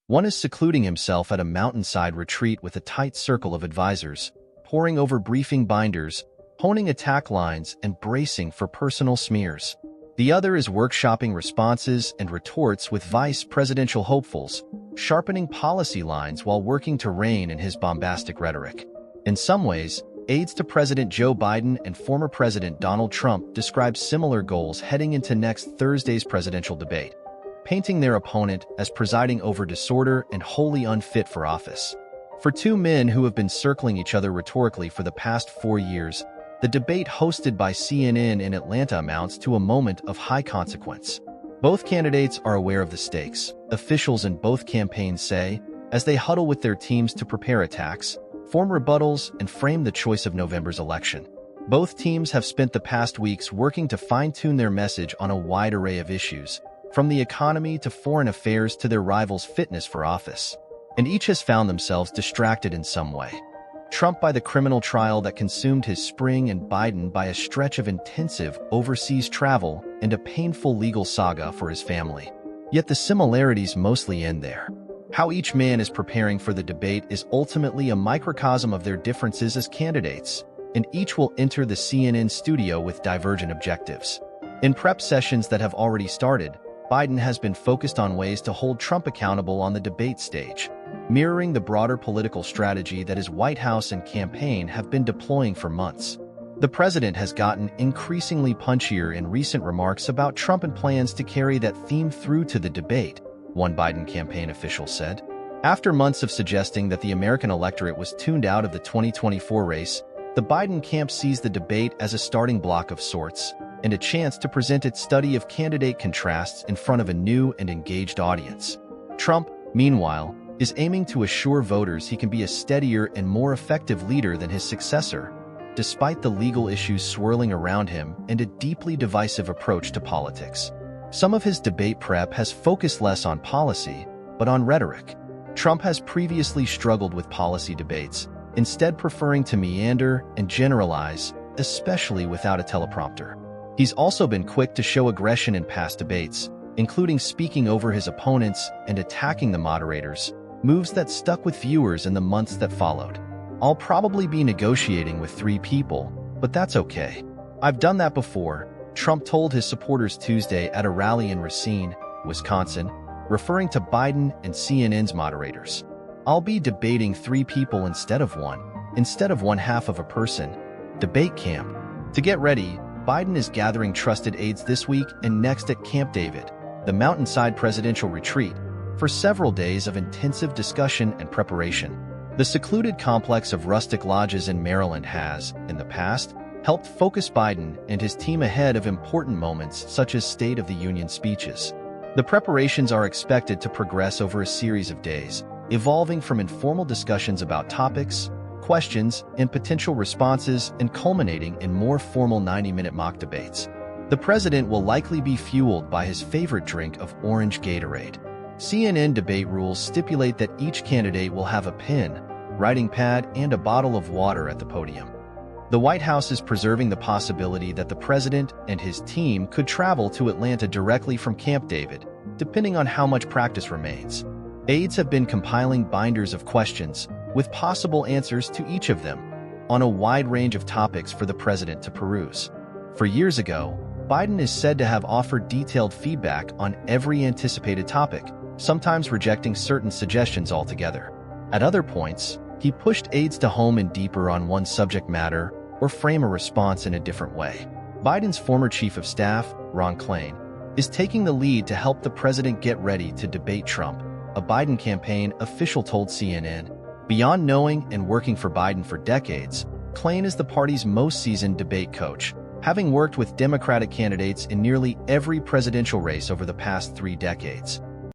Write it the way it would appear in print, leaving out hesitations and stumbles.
One is secluding himself at a mountainside retreat with a tight circle of advisors, poring over briefing binders, honing attack lines, and bracing for personal smears. The other is workshopping responses and retorts with vice presidential hopefuls, sharpening policy lines while working to rein in his bombastic rhetoric. In some ways, aides to President Joe Biden and former President Donald Trump describe similar goals heading into next Thursday's presidential debate, painting their opponent as presiding over disorder and wholly unfit for office. For two men who have been circling each other rhetorically for the past 4 years, the debate hosted by CNN in Atlanta amounts to a moment of high consequence. Both candidates are aware of the stakes, officials in both campaigns say, as they huddle with their teams to prepare attacks, form rebuttals, and frame the choice of November's election. Both teams have spent the past weeks working to fine-tune their message on a wide array of issues, from the economy to foreign affairs to their rivals' fitness for office. And each has found themselves distracted in some way. Trump by the criminal trial that consumed his spring and Biden by a stretch of intensive overseas travel and a painful legal saga for his family. Yet the similarities mostly end there. How each man is preparing for the debate is ultimately a microcosm of their differences as candidates, and each will enter the CNN studio with divergent objectives. In prep sessions that have already started, Biden has been focused on ways to hold Trump accountable on the debate stage, mirroring the broader political strategy that his White House and campaign have been deploying for months. The president has gotten increasingly punchier in recent remarks about Trump and plans to carry that theme through to the debate, one Biden campaign official said. After months of suggesting that the American electorate was tuned out of the 2024 race, the Biden camp sees the debate as a starting block of sorts, and a chance to present its study of candidate contrasts in front of a new and engaged audience. Trump, meanwhile, is aiming to assure voters he can be a steadier and more effective leader than his successor, despite the legal issues swirling around him and a deeply divisive approach to politics. Some of his debate prep has focused less on policy, but on rhetoric. Trump has previously struggled with policy debates, instead preferring to meander and generalize, especially without a teleprompter. He's also been quick to show aggression in past debates, including speaking over his opponents and attacking the moderators, moves that stuck with viewers in the months that followed. I'll probably be negotiating with 3 people, but that's okay. I've done that before, Trump told his supporters Tuesday at a rally in Racine, Wisconsin, referring to Biden and CNN's moderators. I'll be debating 3 people instead of one half of a person. Debate camp. To get ready, Biden is gathering trusted aides this week and next at Camp David, the mountainside presidential retreat, for several days of intensive discussion and preparation. The secluded complex of rustic lodges in Maryland has, in the past, helped focus Biden and his team ahead of important moments such as State of the Union speeches. The preparations are expected to progress over a series of days, evolving from informal discussions about topics, questions, and potential responses, and culminating in more formal 90-minute mock debates. The president will likely be fueled by his favorite drink of orange Gatorade. CNN debate rules stipulate that each candidate will have a pen, writing pad, and a bottle of water at the podium. The White House is preserving the possibility that the president and his team could travel to Atlanta directly from Camp David, depending on how much practice remains. Aides have been compiling binders of questions, with possible answers to each of them, on a wide range of topics for the president to peruse. For years ago, Biden is said to have offered detailed feedback on every anticipated topic, sometimes rejecting certain suggestions altogether. At other points, he pushed aides to home in deeper on one subject matter or frame a response in a different way. Biden's former chief of staff, Ron Klain, is taking the lead to help the president get ready to debate Trump, a Biden campaign official told CNN. Beyond knowing and working for Biden for decades, Klain is the party's most seasoned debate coach, having worked with Democratic candidates in nearly every presidential race over the past 3 decades.